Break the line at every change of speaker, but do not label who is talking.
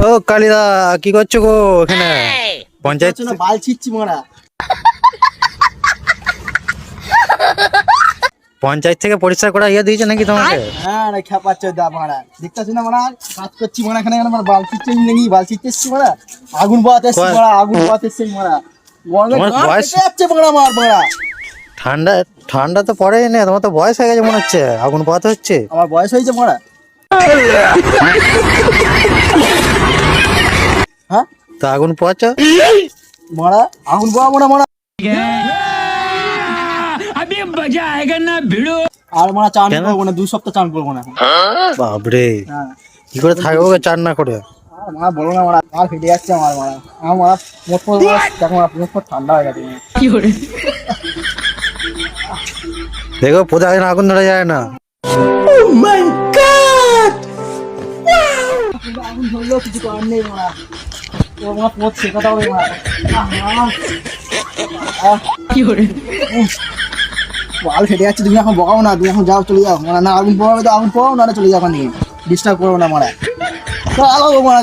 ও কালিদা, কি করছো গো এখানে? পঞ্চায়েত
না বাল ছিচ্ছি মারা।
পঞ্চায়েত থেকে পরিষ্কার করা দিয়েছে নাকি তোমাকে?
হ্যাঁ রে খেপাচ্ছ দা মারা, দেখতেছি না মারা কাজ করছি মারা, এখানে আমার বাল ছিচ্ছে নাকি, বাল ছিচ্ছি মারা, আগুন পোয়াতে এসছি মারা, আগুন পোয়াতে এসছি মারা,
তোমার বয়স
যাচ্ছে মারা মার মারা।
ঠান্ডা ঠান্ডা তো পড়েই না, তোমার তো বয়স হয়ে গেছে মনে হচ্ছে, আগুন পোহাতে হচ্ছে।
আমার বয়স হয়েছে মারা। হ্যাঁ
তো আগুন পোহাচ্ছ
মারা, আগুন পোয়াবো না মারা। আর মারা চান করবো না, 2 সপ্তাহ চান করবো না।
বাবরে,
হ্যাঁ
কি করে থাকবো চান না করে?
মারা বলো না মারা, আর ফেটে যাচ্ছে আমার মারা, আমার মারা মোট দেখো মারা, মোট ঠান্ডা হয়ে গেছে।
দেখো প্রধান আগুন ধরা যায় না।
আগুন ধরলেও কিছু করার নেই মারা, ও মারা পথ শেখাতে হবে মারা। বাল ফেটে যাচ্ছে, তুমি এখন বকাও না, তুমি এখন যাও, চলে যাও মারা। না আগুন পোয়াবে তো আগুন পোয়াও, না চলে যাও, ওখান থেকে ডিস্টার্ব করবো না মারা। মারা